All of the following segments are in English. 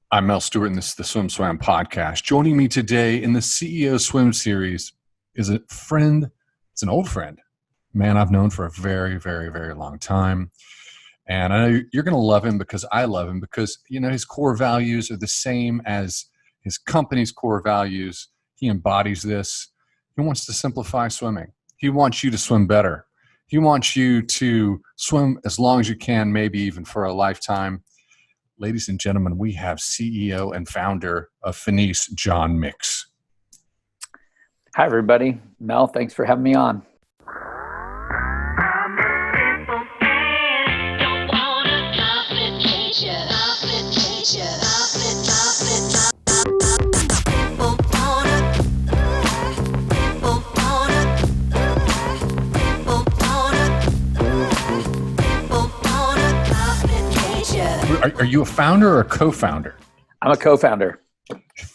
I'm Mel Stewart, and this is the SwimSwam Podcast. Joining me today in the CEO Swim Series is a friend. It's an old friend, man I've known for a very, very, very long time. And I know you're going to love him because I love him because, his core values are the same as his company's core values. He embodies this. He wants to simplify swimming. He wants you to swim better. He wants you to swim as long as you can, maybe even for a lifetime. Ladies and gentlemen, we have CEO and founder of Finis, John Mix. Hi, everybody. Mel, thanks for having me on. Are you a founder or a co-founder? I'm a co-founder.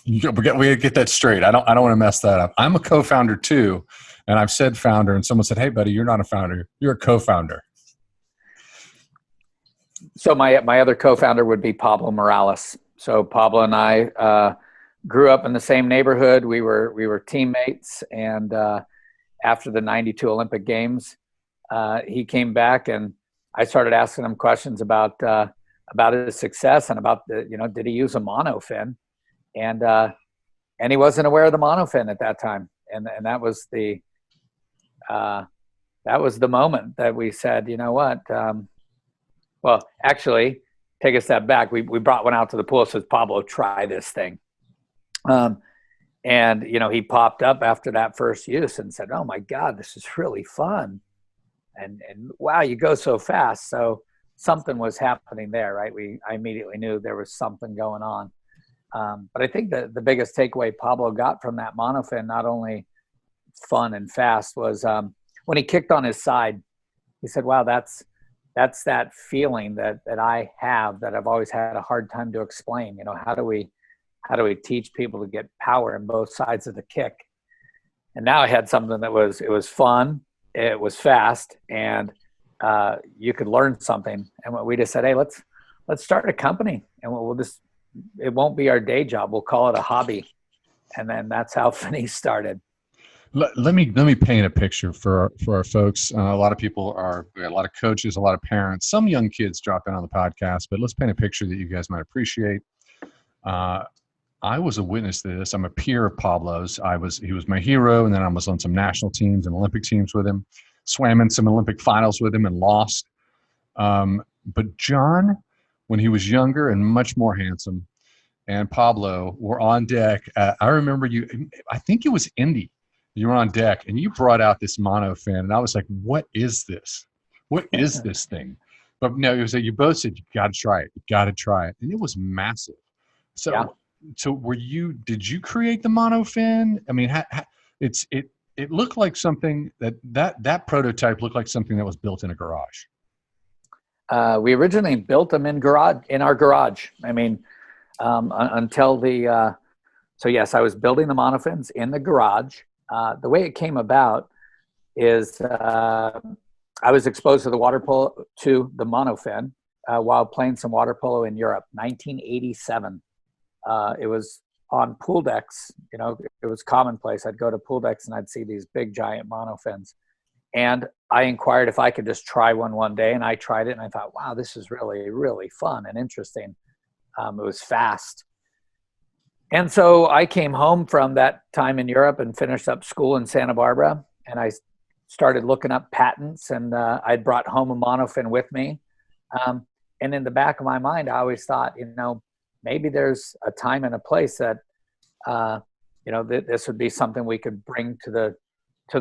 We gotta get that straight. I don't want to mess that up. I'm a co-founder too, and I've said founder, and someone said, "Hey, buddy, you're not a founder. You're a co-founder." So my other co-founder would be Pablo Morales. So Pablo and I grew up in the same neighborhood. We were teammates, and after the '92 Olympic Games, he came back, and I started asking him questions about his success and about did he use a monofin, and he wasn't aware of the monofin at that time, and that was the moment that we said, you know what? Well, actually, take a step back. We brought one out to the pool. Says, Pablo, try this thing, and he popped up after that first use and said, oh my God, this is really fun, and wow, you go so fast. So something was happening there, right? I immediately knew there was something going on. But I think that the biggest takeaway Pablo got from that monofin, not only fun and fast, was when he kicked on his side, he said, wow, that's that feeling that I have that I've always had a hard time to explain. How do we teach people to get power in both sides of the kick? And now I had something that it was fun, it was fast, and you could learn something. And we just said, hey, let's start a company, and it won't be our day job. We'll call it a hobby. And then that's how Finis started. Let me paint a picture for our folks. A lot of people we got a lot of coaches, a lot of parents, some young kids drop in on the podcast, but let's paint a picture that you guys might appreciate. I was a witness to this. I'm a peer of Pablo's. He was my hero, and then I was on some national teams and Olympic teams with him. Swam in some Olympic finals with him and lost. But John, when he was younger and much more handsome, and Pablo were on deck. I remember I think it was Indy. You were on deck and you brought out this monofin, and I was like, what is this? What is this thing? But no, it was like you both said, you got to try it. You got to try it. And it was massive. So, yeah. So did you create the monofin? I mean, it looked like something that prototype looked like something that was built in a garage. We originally built them in our garage. I mean, until so yes, I was building the monofins in the garage. The way it came about is I was exposed to the monofin while playing some water polo in Europe, 1987. It was on pool decks. It was commonplace. I'd go to pool decks and I'd see these big giant monofins, and I inquired if I could just try one day, and I tried it, and I thought, wow, this is really, really fun and interesting. It was fast. And so I came home from that time in Europe and finished up school in Santa Barbara, and I started looking up patents, and I'd brought home a monofin with me. And in the back of my mind, I always thought, maybe there's a time and a place that, this would be something we could bring to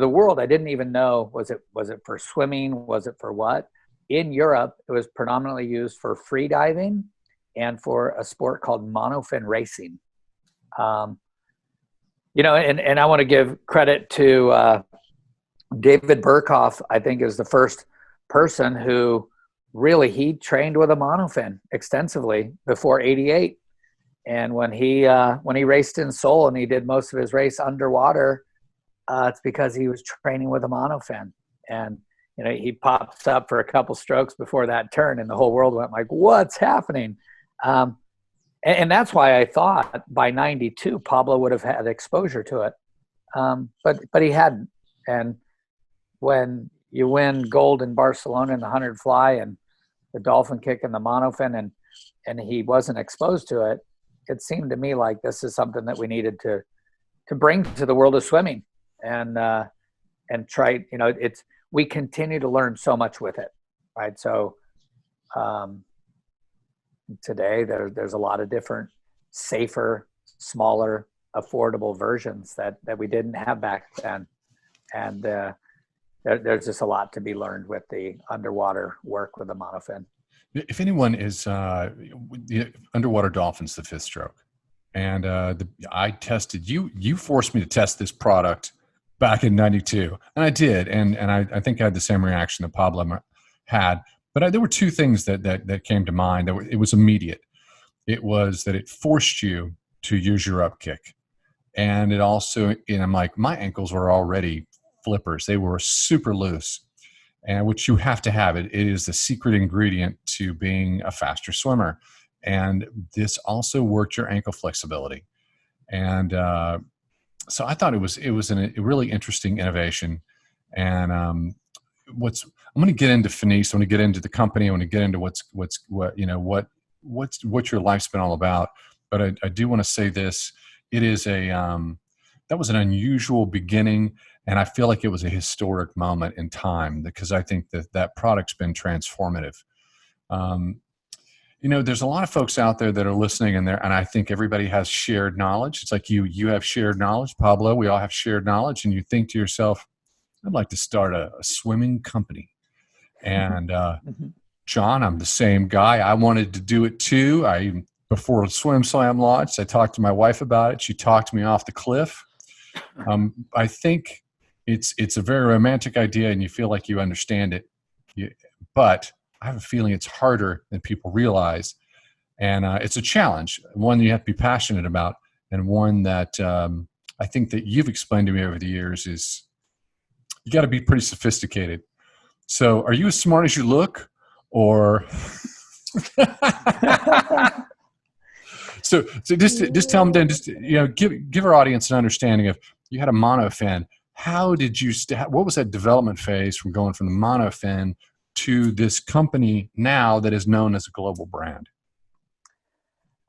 the world. I didn't even know, was it for swimming? Was it for what? In Europe, it was predominantly used for free diving and for a sport called monofin racing. And I want to give credit to David Burkhoff. I think is the first person who really, he trained with a monofin extensively before '88. And when he raced in Seoul and he did most of his race underwater, it's because he was training with a monofin. And he pops up for a couple strokes before that turn, and the whole world went like, "What's happening?" And that's why I thought by 92, Pablo would have had exposure to it. But he hadn't. And when you win gold in Barcelona in the 100 fly and the dolphin kick and the monofin, and he wasn't exposed to it, it seemed to me like this is something that we needed to bring to the world of swimming, and try, we continue to learn so much with it, right? So today there's a lot of different safer, smaller, affordable versions that we didn't have back then. And there's just a lot to be learned with the underwater work with the monofin. If anyone is the underwater dolphins, the fifth stroke, and I tested you forced me to test this product back in 92, and I did, and I think I had the same reaction that Pablo had. But there were two things that came to mind. It was immediate. It was that it forced you to use your up kick, and it also, I'm like, my ankles were already flippers; they were super loose, and which you have to have. It is the secret ingredient to being a faster swimmer, and this also worked your ankle flexibility, and so I thought it was a really interesting innovation. And I'm going to get into Finis. I want to get into the company. I want to get into what's your life's been all about. But I do want to say this: it is that was an unusual beginning, and I feel like it was a historic moment in time, because I think that product's been transformative. There's a lot of folks out there that are listening, and I think everybody has shared knowledge. It's like you have shared knowledge, Pablo. We all have shared knowledge, and you think to yourself, I'd like to start a swimming company. And John, I'm the same guy. I wanted to do it too. Before SwimSwam launched, I talked to my wife about it. She talked me off the cliff. I think it's a very romantic idea, and you feel like you understand it, but I have a feeling it's harder than people realize, and it's a challenge, one you have to be passionate about, and one that I think that you've explained to me over the years is you got to be pretty sophisticated. So, are you as smart as you look, or? So just tell them then, give our audience an understanding of, you had a monofin. How did you what was that development phase from going from the monofin to this company now that is known as a global brand?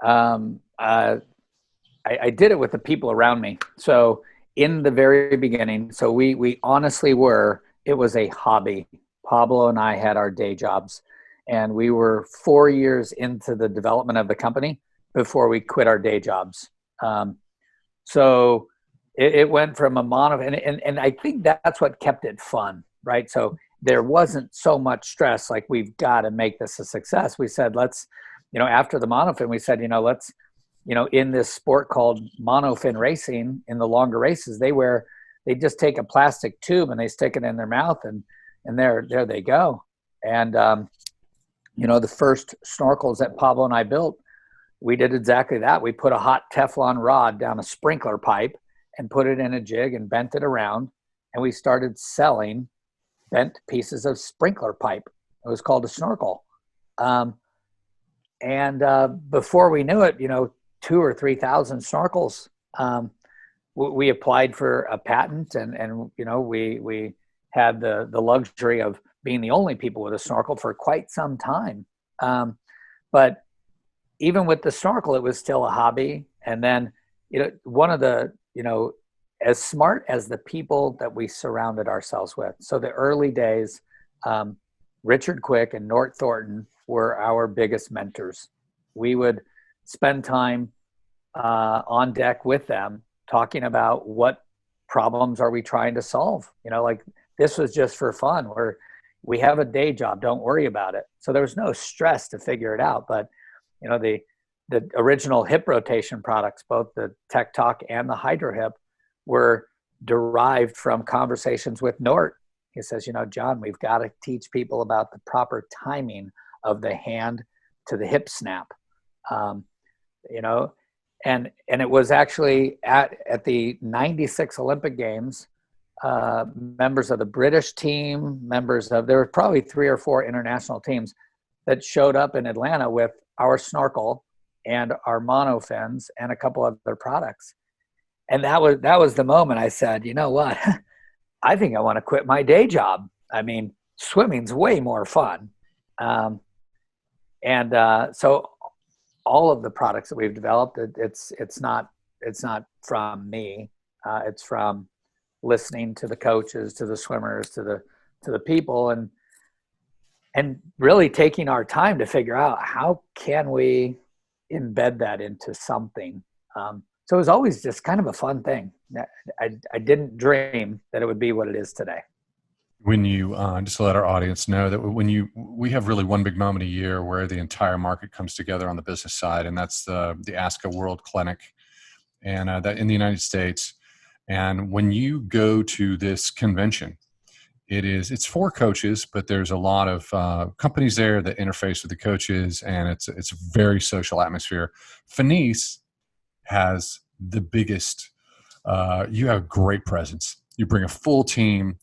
I did it with the people around me. So in the very beginning, so we honestly it was a hobby. Pablo and I had our day jobs, and we were 4 years into the development of the company before we quit our day jobs. So it went from a monofin, and I think that's what kept it fun, right? So there wasn't so much stress, like we've got to make this a success. We said, let's, after the monofin, we said, let's, in this sport called monofin racing, in the longer races, they just take a plastic tube and they stick it in their mouth, and there they go. And, the first snorkels that Pablo and I built, we did exactly that. We put a hot Teflon rod down a sprinkler pipe and put it in a jig and bent it around, and we started selling bent pieces of sprinkler pipe. It was called a snorkel. And before we knew it, 2,000 or 3,000 snorkels. We applied for a patent, and we had the luxury of being the only people with a snorkel for quite some time. But even with the snorkel, it was still a hobby. And then, one of the, as smart as the people that we surrounded ourselves with. So the early days, Richard Quick and Nort Thornton were our biggest mentors. We would spend time on deck with them, talking about what problems are we trying to solve. Like, this was just for fun. We have a day job, don't worry about it. So there was no stress to figure it out. But the original hip rotation products, both the Tech Talk and the Hydro Hip, were derived from conversations with Nort. He says, John, we've got to teach people about the proper timing of the hand to the hip snap. And it was actually at the 96 Olympic Games, members of the British team, there were probably 3 or 4 international teams that showed up in Atlanta with our snorkel and our monofins and a couple other products. And that was the moment I said, you know what? I think I want to quit my day job. I mean, swimming's way more fun. So all of the products that we've developed, it's not from me. It's from listening to the coaches, to the swimmers, to the people, and really taking our time to figure out how can we embed that into something. So it was always just kind of a fun thing. I didn't dream that it would be what it is today. When you just to let our audience know that we have really one big moment a year where the entire market comes together on the business side, and that's the ASCA World Clinic, and that in the United States. And when you go to this convention, it's for coaches, but there's a lot of companies there that interface with the coaches, and it's a very social atmosphere. Finis has the biggest. You have a great presence. You bring a full team.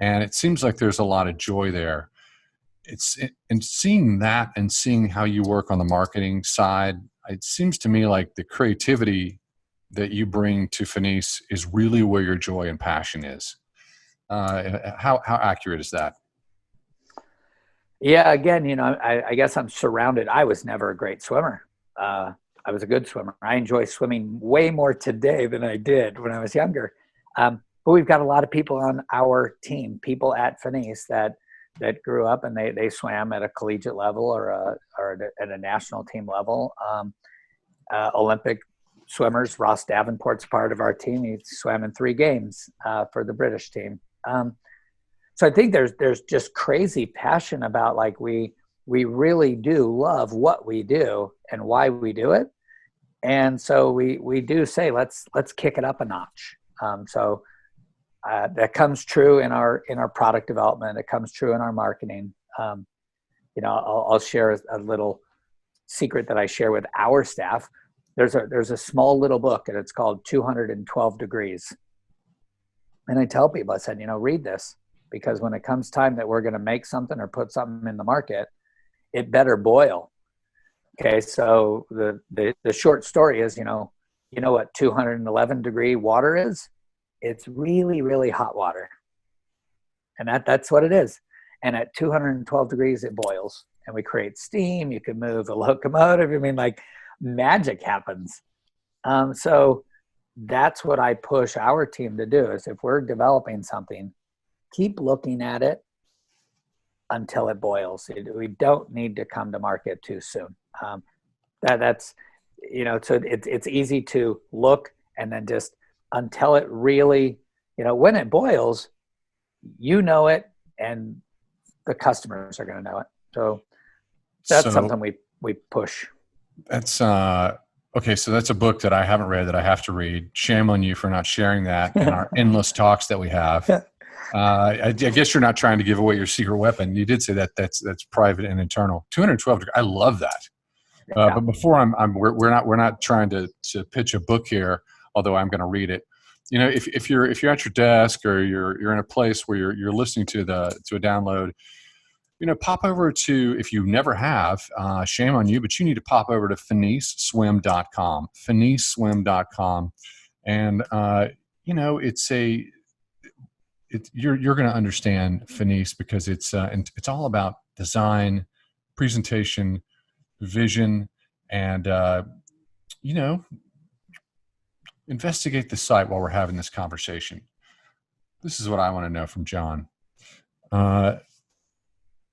And it seems like there's a lot of joy there. And seeing that and seeing how you work on the marketing side, it seems to me like the creativity that you bring to Finis is really where your joy and passion is. How accurate is that? Yeah, again, I guess I'm surrounded. I was never a great swimmer. I was a good swimmer. I enjoy swimming way more today than I did when I was younger. But we've got a lot of people on our team, people at Finis that grew up and they swam at a collegiate level or at a national team level. Olympic swimmers, Ross Davenport's part of our team. He swam in 3 games for the British team. So I think there's just crazy passion about, like, we really do love what we do and why we do it. And so we do say, let's kick it up a notch. That comes true in our product development. It comes true in our marketing. I'll share a little secret that I share with our staff. There's a small little book, and it's called 212 Degrees. And I tell people, I said, read this, because when it comes time that we're going to make something or put something in the market, it better boil. Okay, so the short story is, what 211 degree water is? It's really, really hot water. And that's what it is. And at 212 degrees, it boils. And we create steam. You can move a locomotive. I mean, like, magic happens. So that's what I push our team to do, is if we're developing something, keep looking at it until it boils. We don't need to come to market too soon. That's, so it's easy to look and then just, until it really, when it boils, it, and the customers are going to know it. So that's something we push. That's okay. So that's a book that I haven't read that I have to read. Shame on you for not sharing that in our endless talks that we have. I guess you're not trying to give away your secret weapon. You did say that's private and internal. 212 degrees. I love that. But before we're not trying to pitch a book here, although I'm going to read it. If you're at your desk or you're in a place where you're listening to a download, pop over to, if you never have, shame on you, but you need to pop over to FinisSwim.com, FinisSwim.com, and you're going to understand Finis, because it's all about design, presentation, vision, and investigate the site while we're having this conversation. This is what I want to know from John.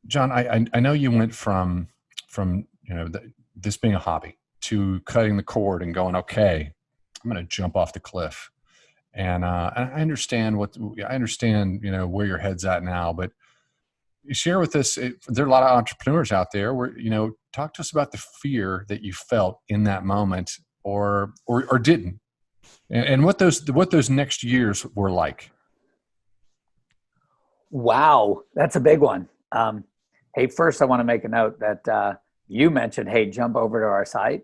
John, I know you went from this being a hobby to cutting the cord and going, okay, I'm going to jump off the cliff. And I understand where your head's at now, but share with us. There are a lot of entrepreneurs out there where, talk to us about the fear that you felt in that moment, or didn't, and what those next years were like. Wow, that's a big one. Hey, first I want to make a note that you mentioned, hey, jump over to our site.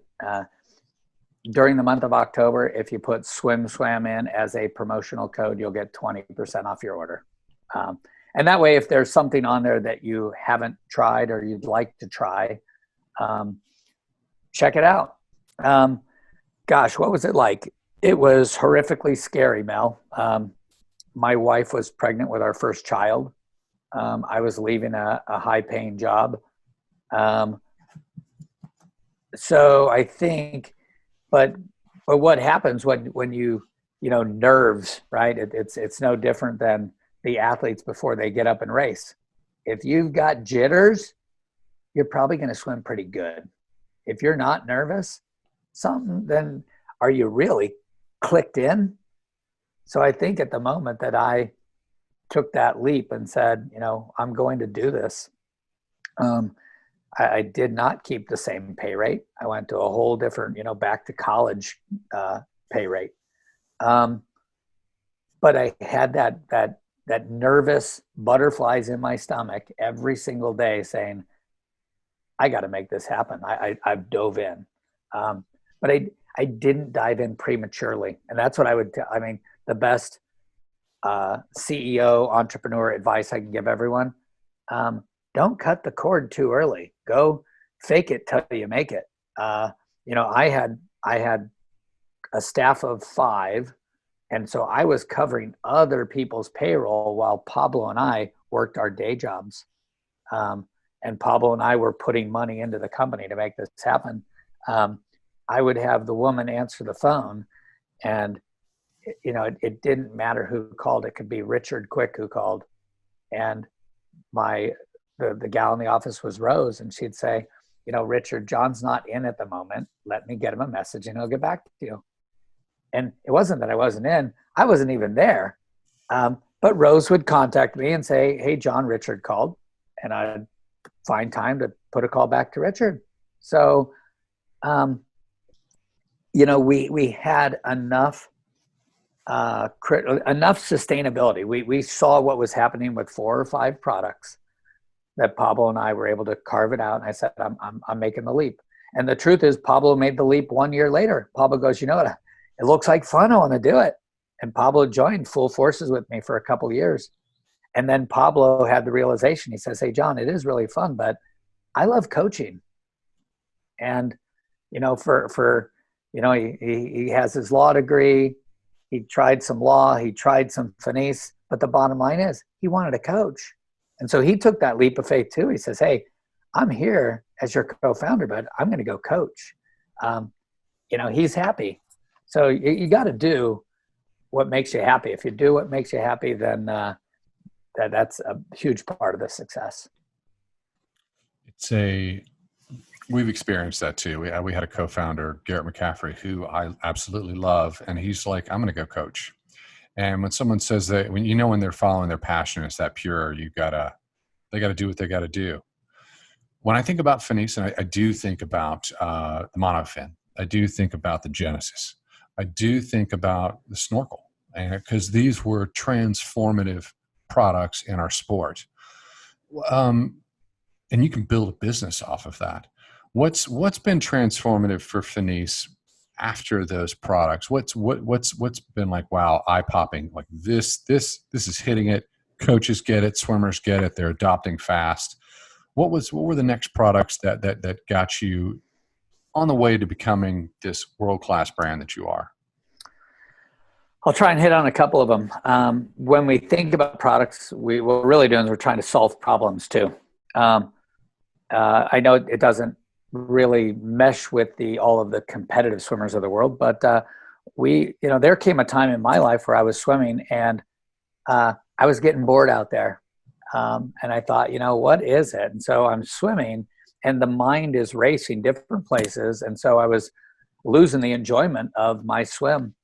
During the month of October, if you put SwimSwam in as a promotional code, you'll get 20% off your order. And that way, if there's something on there that you haven't tried or you'd like to try, check it out. Um, Gosh, what was it like? It was horrifically scary, Mel. My wife was pregnant with our first child. I was leaving a high-paying job. Um, so I think, but but what happens when nerves, right? It's no different than the athletes before they get up and race. If you've got jitters, you're probably going to swim pretty good. If you're not nervous, then are you really clicked in? So I think at the moment that I took that leap and said, I'm going to do this, um, I did not keep the same pay rate. I went to a whole different, back to college pay rate. Um, but I had that nervous butterflies in my stomach every single day saying, I got to make this happen. I've dove in. But I didn't dive in prematurely. And that's what the best CEO entrepreneur advice I can give everyone. Don't cut the cord too early. Go fake it till you make it. I had a staff of 5, and so I was covering other people's payroll while Pablo and I worked our day jobs. And Pablo and I were putting money into the company to make this happen. I would have the woman answer the phone, and it didn't matter who called. It could be Richard Quick who called, and the gal in the office was Rose, and she'd say, Richard, John's not in at the moment. Let me get him a message, and he'll get back to you. And it wasn't that I wasn't in; I wasn't even there. But Rose would contact me and say, "Hey, John, Richard called," and I'd find time to put a call back to Richard. So, we had enough sustainability. We saw what was happening with 4 or 5 products that Pablo and I were able to carve it out. And I said, I'm making the leap. And the truth is, Pablo made the leap 1 year later. Pablo goes, it looks like fun. I want to do it. And Pablo joined full forces with me for a couple of years. And then Pablo had the realization. He says, "Hey, John, it is really fun, but I love coaching." And, he has his law degree. He tried some law. He tried some finesse. But the bottom line is he wanted to coach. And so he took that leap of faith too. He says, "Hey, I'm here as your co-founder, but I'm going to go coach." He's happy. So you got to do what makes you happy. If you do what makes you happy, then that's a huge part of the success. We've experienced that too. We had a co-founder, Garrett McCaffrey, who I absolutely love. And he's like, "I'm going to go coach." And when someone says that, when they're following their passion, it's that pure, they got to do what they got to do. When I think about Finesse, and I do think about the Monofin, I do think about the Genesis, I do think about the snorkel, and because these were transformative products in our sport. And you can build a business off of that. What's been transformative for Finesse after those products? What's been like, wow, eye popping, like this is hitting it. Coaches get it, swimmers get it, they're adopting fast. What were the next products that got you on the way to becoming this world-class brand that you are? I'll try and hit on a couple of them. When we think about products, what we're really doing is we're trying to solve problems too. I know it doesn't really mesh with all of the competitive swimmers of the world, but there came a time in my life where I was swimming and I was getting bored out there. And I thought, what is it? And so I'm swimming and the mind is racing different places. And so I was losing the enjoyment of my swim.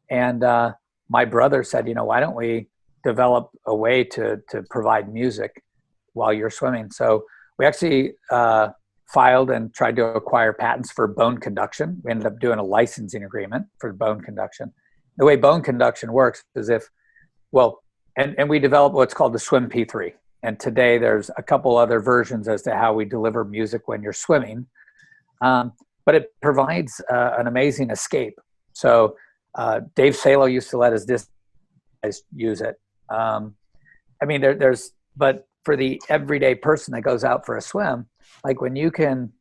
And my brother said, why don't we develop a way to provide music while you're swimming? So we actually filed and tried to acquire patents for bone conduction. We ended up doing a licensing agreement for bone conduction. The way bone conduction works is and we developed what's called the Swim P3. And today there's a couple other versions as to how we deliver music when you're swimming. But it provides an amazing escape. So Dave Salo used to let his guys use it. But for the everyday person that goes out for a swim, like when you can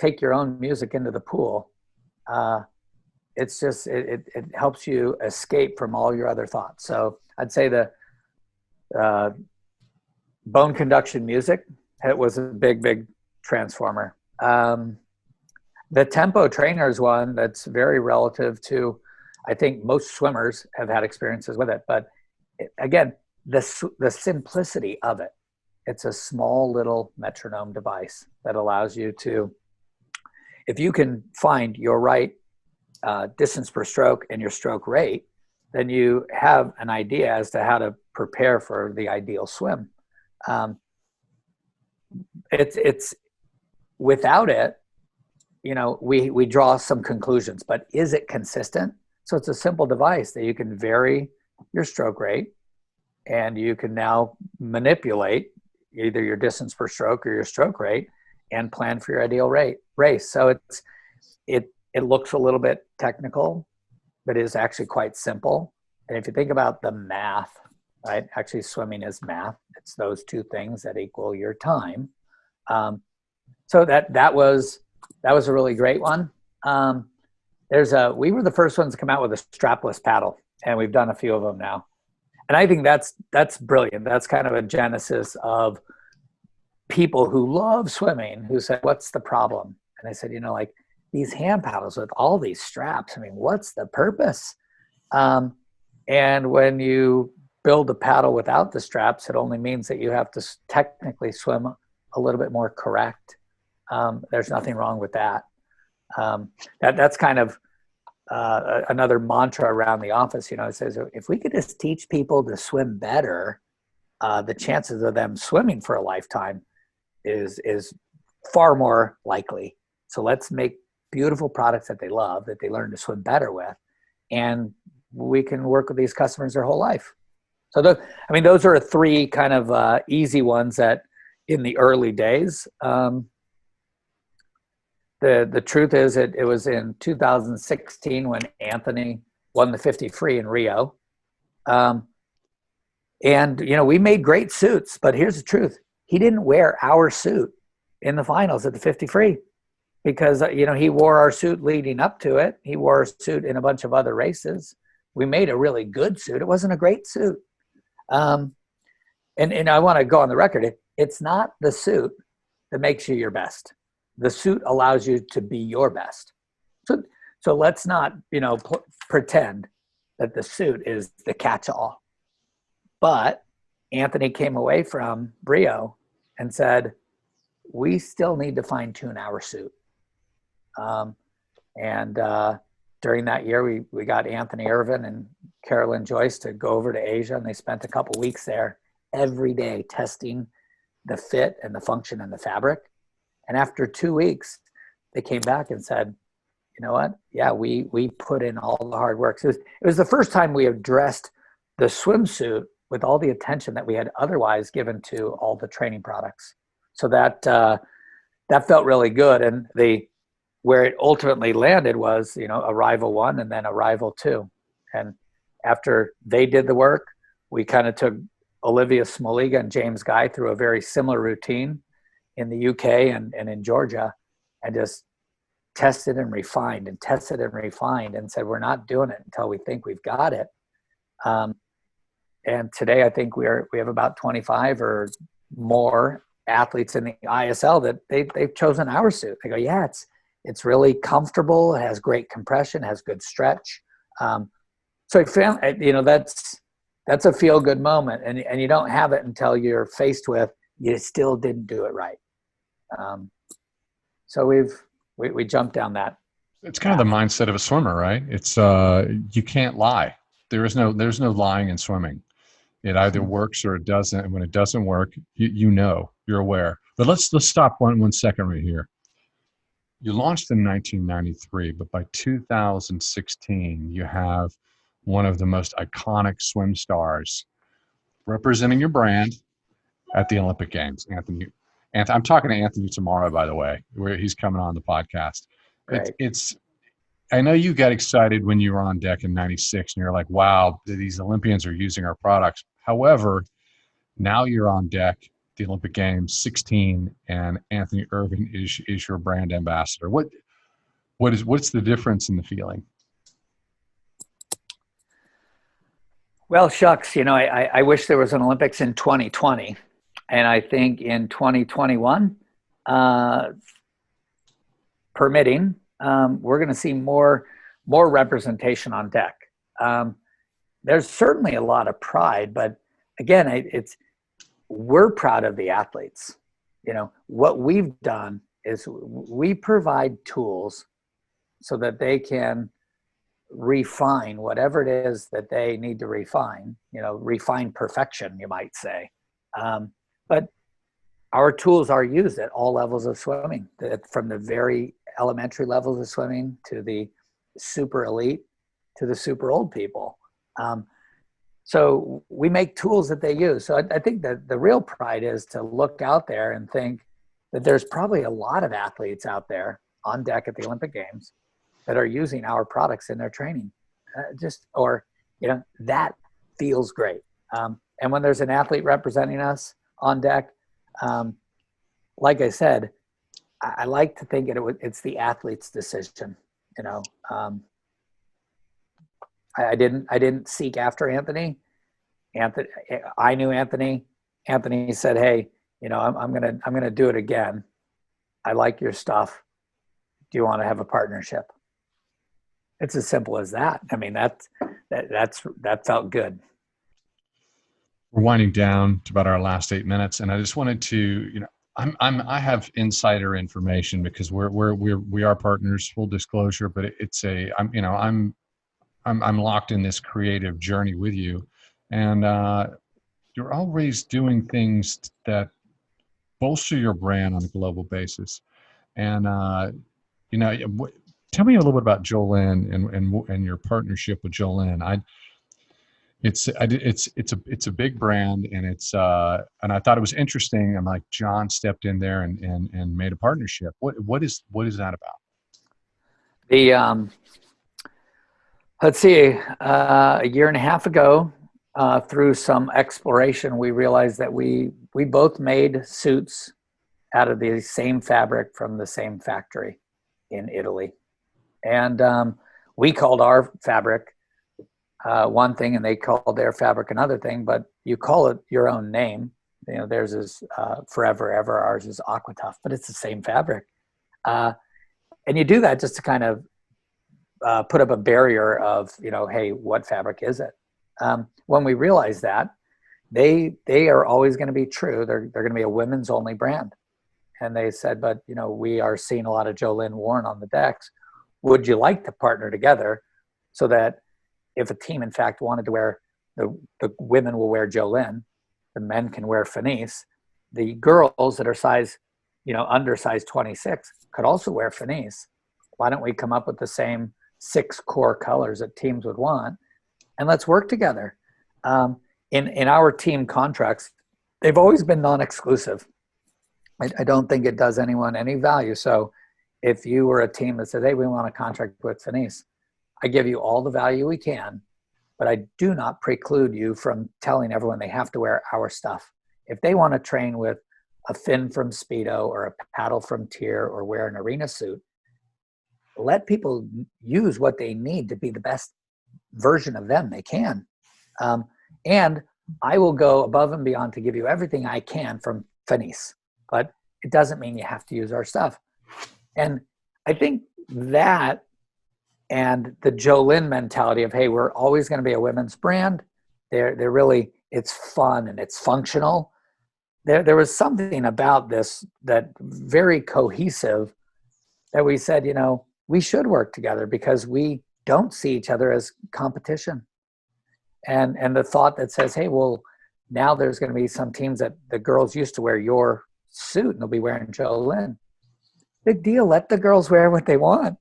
take your own music into the pool it's just, it helps you escape from all your other thoughts. So I'd say the bone conduction music, it was a big transformer. The tempo trainer is one that's very relative to, I think most swimmers have had experiences with it, but again, the simplicity of it. It's a small little metronome device that allows you to, if you can find your right distance per stroke and your stroke rate, then you have an idea as to how to prepare for the ideal swim. It's without it, you know, we draw some conclusions, but is it consistent? So it's a simple device that you can vary your stroke rate, and you can now manipulate either your distance per stroke or your stroke rate and plan for your ideal race. So it looks a little bit technical, but is actually quite simple. And if you think about the math, right? Actually, swimming is math. It's those two things that equal your time. So that was a really great one. We were the first ones to come out with a strapless paddle, and we've done a few of them now. And I think that's brilliant. That's kind of a genesis of people who love swimming who said, what's the problem? And I said, you know, like these hand paddles with all these straps, I mean, what's the purpose? And when you build a paddle without the straps, it only means that you have to technically swim a little bit more correct. There's nothing wrong with that. That's kind of another mantra around the office. You know, it says, if we could just teach people to swim better, the chances of them swimming for a lifetime is far more likely. So let's make beautiful products that they love, that they learn to swim better with, and we can work with these customers their whole life. So those are three kind of easy ones that in the early days. The truth is it was in 2016 when Anthony won the 50 free in Rio. And, you know, we made great suits, but here's the truth. He didn't wear our suit in the finals at the 50 free because, you know, he wore our suit leading up to it. He wore a suit in a bunch of other races. We made a really good suit. It wasn't a great suit. And I want to go on the record. It's not the suit that makes you your best. The suit allows you to be your best. So let's not, you know, pretend that the suit is the catch-all. But Anthony came away from Rio and said, we still need to fine-tune our suit. During that year, we got Anthony Irvin and Carolyn Joyce to go over to Asia, and they spent a couple weeks there every day testing the fit and the function and the fabric. And after 2 weeks, they came back and said, you know what? Yeah, we put in all the hard work. So it was the first time we addressed the swimsuit with all the attention that we had otherwise given to all the training products. So that felt really good. And where it ultimately landed was, you know, Arrival 1 and then Arrival 2. And after they did the work, we kind of took Olivia Smoliga and James Guy through a very similar routine in the UK and in Georgia, and just tested and refined and tested and refined and said, we're not doing it until we think we've got it. And today I think we have about 25 or more athletes in the ISL that they've chosen our suit. They go, yeah, it's really comfortable. It has great compression, has good stretch. So I found, you know, that's a feel good moment, and you don't have it until you're faced with, you still didn't do it right. So we jumped down that. It's kind of the mindset of a swimmer, right? It's you can't lie. There's no lying in swimming. It either works or it doesn't. And when it doesn't work, you're aware. But let's stop one second right here. You launched in 1993, but by 2016, you have one of the most iconic swim stars representing your brand at the Olympic Games. Anthony, I'm talking to Anthony tomorrow, by the way, where he's coming on the podcast. I know you got excited when you were on deck in 96 and you're like, wow, these Olympians are using our products. However, now you're on deck, the Olympic Games 16, and Anthony Irvin is your brand ambassador. What's the difference in the feeling? Well, shucks, I wish there was an Olympics in 2020. And I think in 2021, uh, permitting, we're going to see more representation on deck. Um, there's certainly a lot of pride, but again, we're proud of the athletes. What we've done is we provide tools so that they can refine whatever it is that they need to refine, refine perfection, you might say. But our tools are used at all levels of swimming, from the very elementary levels of swimming to the super elite to the super old people. So we make tools that they use. So I think that the real pride is to look out there and think that there's probably a lot of athletes out there on deck at the Olympic Games that are using our products in their training. That feels great. And when there's an athlete representing us on deck, like I said, I like to think it's the athlete's decision. I didn't seek after Anthony. I knew Anthony. Anthony said, "Hey, I'm gonna do it again. I like your stuff. Do you want to have a partnership?" It's as simple as that. I mean, that felt good. We're winding down to about our last 8 minutes, and I just wanted to, I have insider information because we are partners, full disclosure, but I'm locked in this creative journey with you, and you're always doing things that bolster your brand on a global basis. And tell me a little bit about Jolene and your partnership with Jolene. It's a big brand, and and I thought it was interesting. I'm like, John stepped in there and made a partnership. What is that about? Let's see, a year and a half ago, through some exploration, we realized that we both made suits out of the same fabric from the same factory in Italy. And we called our fabric one thing, and they called their fabric another thing, but you call it your own name. Theirs is Forever Ever, ours is Aquatough, but it's the same fabric. And you do that just to kind of put up a barrier of, hey, what fabric is it? When we realized that, they are always going to be true. They're going to be a women's only brand. And they said, but, we are seeing a lot of Jolene worn on the decks. Would you like to partner together so that if a team, in fact, wanted to wear, the women will wear Jolene, the men can wear Fenice, the girls that are size, under size 26 could also wear Fenice. Why don't we come up with the same 6 core colors that teams would want, and let's work together? In our team contracts, they've always been non-exclusive. I don't think it does anyone any value. So if you were a team that says, hey, we want a contract with Fenice, I give you all the value we can, but I do not preclude you from telling everyone they have to wear our stuff. If they want to train with a fin from Speedo or a paddle from Tier or wear an arena suit, let people use what they need to be the best version of them they can. And I will go above and beyond to give you everything I can from Fenice, but it doesn't mean you have to use our stuff. And I think that, and the Jolene mentality of, hey, we're always going to be a women's brand. They're really, it's fun and it's functional. There was something about this that very cohesive that we said, we should work together because we don't see each other as competition. And the thought that says, hey, well, now there's going to be some teams that the girls used to wear your suit and they'll be wearing Jolene. Big deal. Let the girls wear what they want.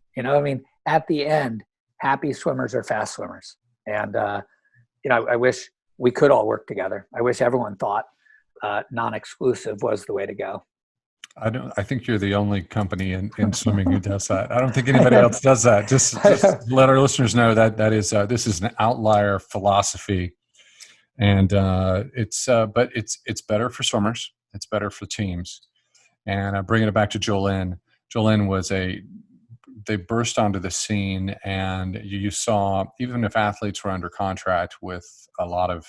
At the end, happy swimmers are fast swimmers. And, I wish we could all work together. I wish everyone thought non-exclusive was the way to go. I think you're the only company in swimming who does that. I don't think anybody else does that. Just let our listeners know that this is an outlier philosophy, and but it's better for swimmers. It's better for teams. And bringing it back to Jolene. Jolene was a they burst onto the scene, and you saw, even if athletes were under contract with a lot of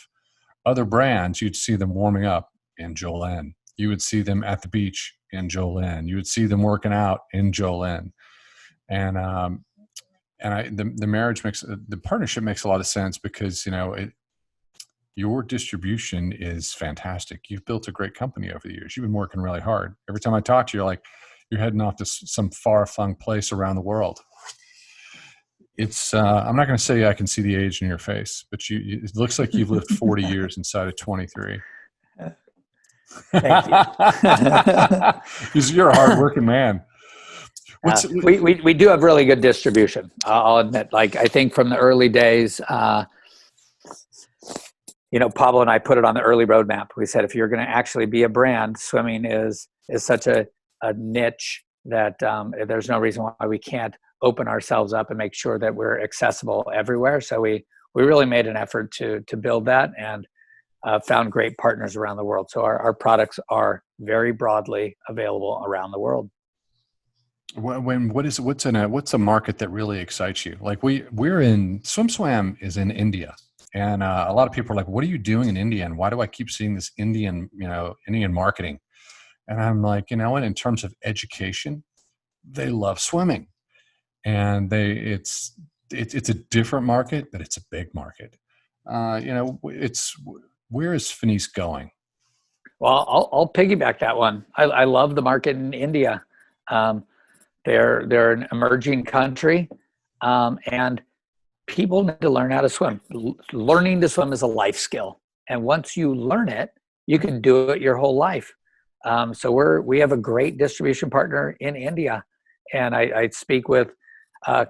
other brands, you'd see them warming up in Jolene. You would see them at the beach in Jolene. You would see them working out in Jolene. And the marriage makes, the partnership makes a lot of sense because, your distribution is fantastic. You've built a great company over the years. You've been working really hard. Every time I talk to you, you're heading off to some far-flung place around the world. It's I'm not going to say I can see the age in your face, but it looks like you've lived 40 years inside of 23. Thank you. You're a hardworking man. We do have really good distribution. I'll admit, I think from the early days, Pablo and I put it on the early roadmap. We said, if you're going to actually be a brand, swimming is such a niche that there's no reason why we can't open ourselves up and make sure that we're accessible everywhere. So we really made an effort to build that, and found great partners around the world. So our products are very broadly available around the world. What's a market that really excites you? We're in SwimSwam is in India. And a lot of people are like, what are you doing in India? And why do I keep seeing this Indian marketing? And I'm like, in terms of education, they love swimming. And it's a different market, but it's a big market. Where is Finis going? Well, I'll piggyback that one. I love the market in India. They're an emerging country, and people need to learn how to swim. Learning to swim is a life skill. And once you learn it, you can do it your whole life. So we have a great distribution partner in India. And I speak with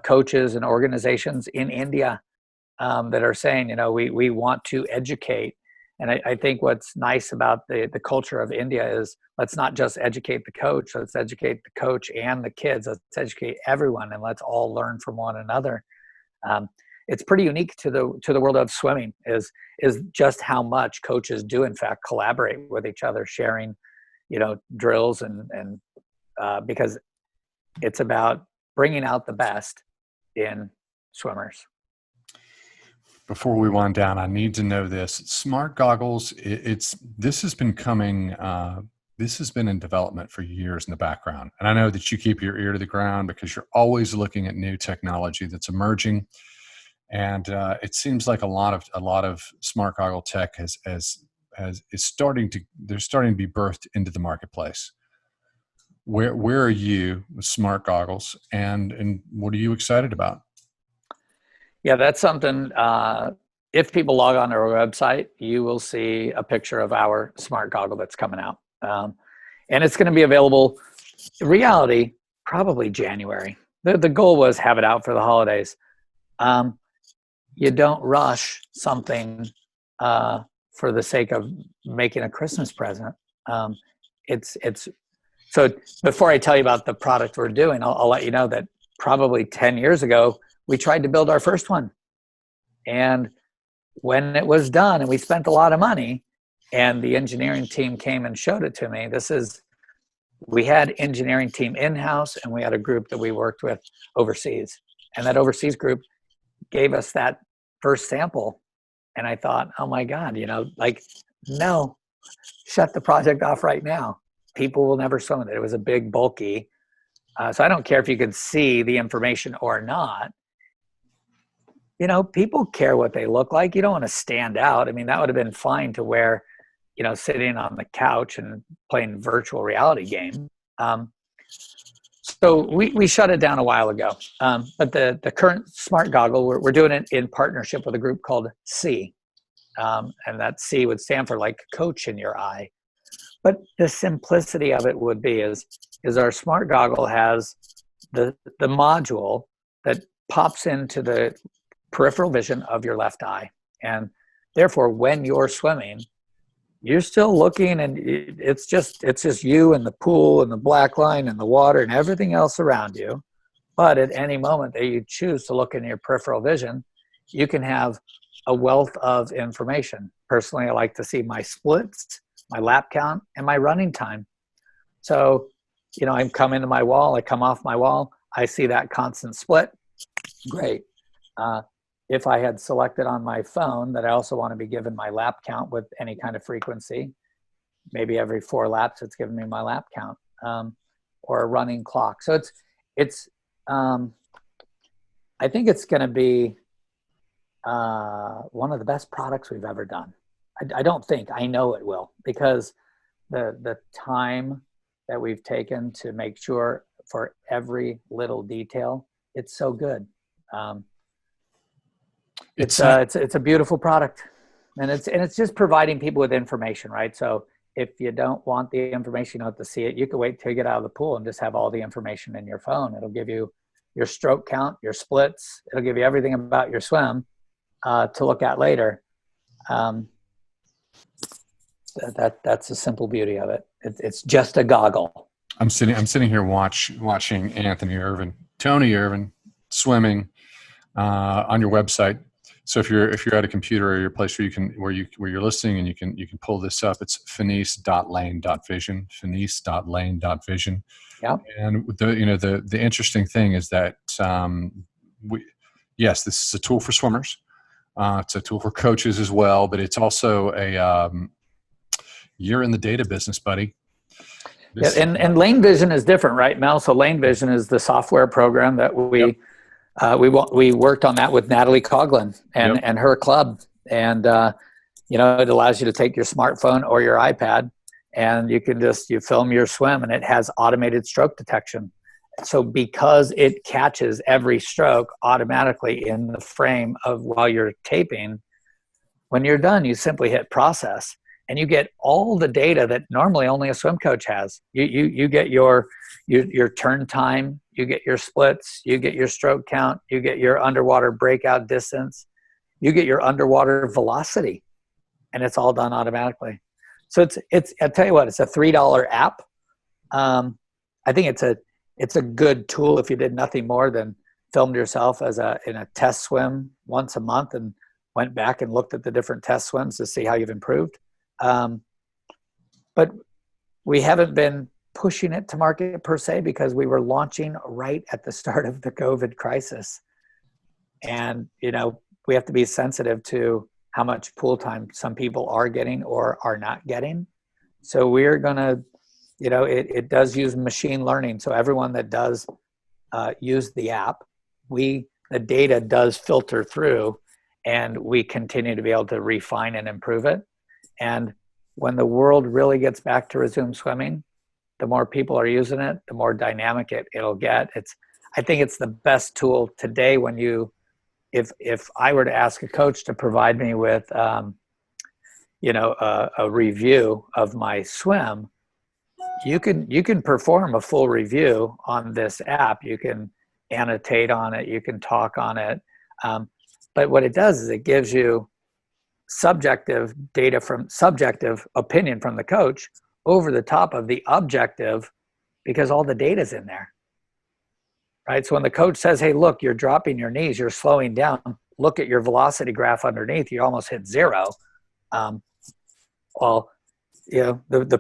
coaches and organizations in India that are saying, we want to educate. And I think what's nice about the culture of India is, let's not just educate the coach, let's educate the coach and the kids. Let's educate everyone, and let's all learn from one another. It's pretty unique to the world of swimming is just how much coaches do in fact collaborate with each other, sharing, drills and because it's about bringing out the best in swimmers. Before we wind down, I need to know this. Smart goggles, this has been coming, this has been in development for years in the background. And I know that you keep your ear to the ground because you're always looking at new technology that's emerging. And it seems like a lot of smart goggle tech is starting to be birthed into the marketplace. Where are you with smart goggles, and what are you excited about? Yeah, that's something. If people log on to our website, you will see a picture of our smart goggle that's coming out, and it's going to be available. In reality, probably January. The goal was have it out for the holidays. You don't rush something for the sake of making a Christmas present. So before I tell you about the product we're doing, I'll let you know that probably 10 years ago, we tried to build our first one. And when it was done and we spent a lot of money and the engineering team came and showed it to me, we had engineering team in-house and we had a group that we worked with overseas. And that overseas group gave us that first sample. And I thought, oh my God, no, shut the project off right now. People will never swim with it. It was a big, bulky. So I don't care if you could see the information or not. People care what they look like. You don't want to stand out. I mean, that would have been fine to wear, sitting on the couch and playing virtual reality game. So we shut it down a while ago. But the current smart goggle, we're doing it in partnership with a group called C. And that C would stand for coach in your eye. But the simplicity of it would be is our smart goggle has the module that pops into the peripheral vision of your left eye. And therefore, when you're swimming, you're still looking and it's just you and the pool and the black line and the water and everything else around you. But at any moment that you choose to look in your peripheral vision, you can have a wealth of information. Personally, I like to see my splits, my lap count, and my running time. So, I come into my wall, I come off my wall, I see that constant split. Great. If I had selected on my phone that I also want to be given my lap count with any kind of frequency, maybe every 4 laps, it's giving me my lap count, or a running clock. So it's I think it's going to be one of the best products we've ever done. I don't think, I know it will, because the time that we've taken to make sure for every little detail, it's so good. It's a beautiful product, and it's just providing people with information, right? So if you don't want the information, you don't have to see it. You can wait till you get out of the pool and just have all the information in your phone. It'll give you your stroke count, your splits. It'll give you everything about your swim to look at later. That's the simple beauty of it. It's just a goggle. I'm sitting here watching Anthony Irvin, Tony Irvin swimming on your website. So if you're at a computer or your place where you're listening, and you can pull this up, it's fenice.lane.vision, fenice.lane.vision. Yeah. And the interesting thing is that yes, this is a tool for swimmers. It's a tool for coaches as well, but it's also you're in the data business, buddy. And Lane Vision is different, right, Mel? So Lane Vision is the software program that we worked on that with Natalie Coughlin and her club. And, it allows you to take your smartphone or your iPad, and you film your swim, and it has automated stroke detection. So because it catches every stroke automatically in the frame of while you're taping, when you're done, you simply hit process, and you get all the data that normally only a swim coach has. You get your turn time, you get your splits, you get your stroke count, you get your underwater breakout distance, you get your underwater velocity, and it's all done automatically. So it's I'll tell you what, it's a $3 app. I think it's a good tool if you did nothing more than filmed yourself in a test swim once a month and went back and looked at the different test swims to see how you've improved. But we haven't been pushing it to market per se, because we were launching right at the start of the COVID crisis. And, we have to be sensitive to how much pool time some people are getting or are not getting. So we're going to, it does use machine learning. So everyone that does use the app, the data does filter through, and we continue to be able to refine and improve it. And when the world really gets back to resume swimming, the more people are using it, the more dynamic it'll get. I think it's the best tool today. If I were to ask a coach to provide me with, a review of my swim, you can perform a full review on this app. You can annotate on it. You can talk on it. But what it does is it gives you subjective data from subjective opinion from the coach over the top of the objective, because all the data's in there, right? So when the coach says, hey, look, you're dropping your knees, you're slowing down, look at your velocity graph underneath, you almost hit 0. The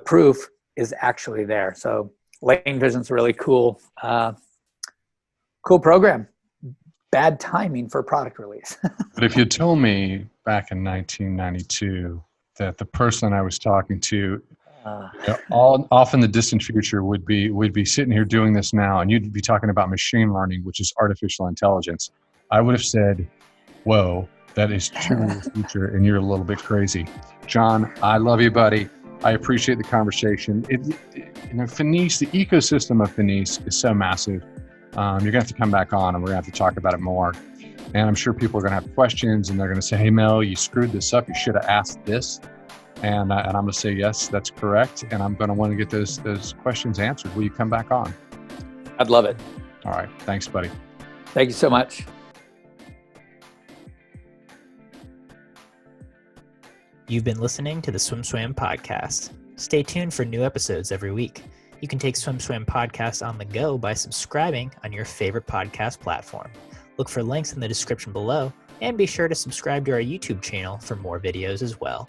proof is actually there. So Lane Vision's a really cool program. Bad timing for product release. But if you told me back in 1992 that the person I was talking to, off in the distant future, would be sitting here doing this now, and you'd be talking about machine learning, which is artificial intelligence, I would have said, "Whoa, that is truly the future," and you're a little bit crazy. John, I love you, buddy. I appreciate the conversation. Fenice, the ecosystem of Fenice is so massive. You're going to have to come back on, and we're going to have to talk about it more. And I'm sure people are going to have questions, and they're going to say, hey, Mel, you screwed this up. You should have asked this. And I'm going to say, yes, that's correct. And I'm going to want to get those questions answered. Will you come back on? I'd love it. All right. Thanks, buddy. Thank you so much. You've been listening to the SwimSwam Podcast. Stay tuned for new episodes every week. You can take SwimSwam Podcast on the go by subscribing on your favorite podcast platform. Look for links in the description below, and be sure to subscribe to our YouTube channel for more videos as well.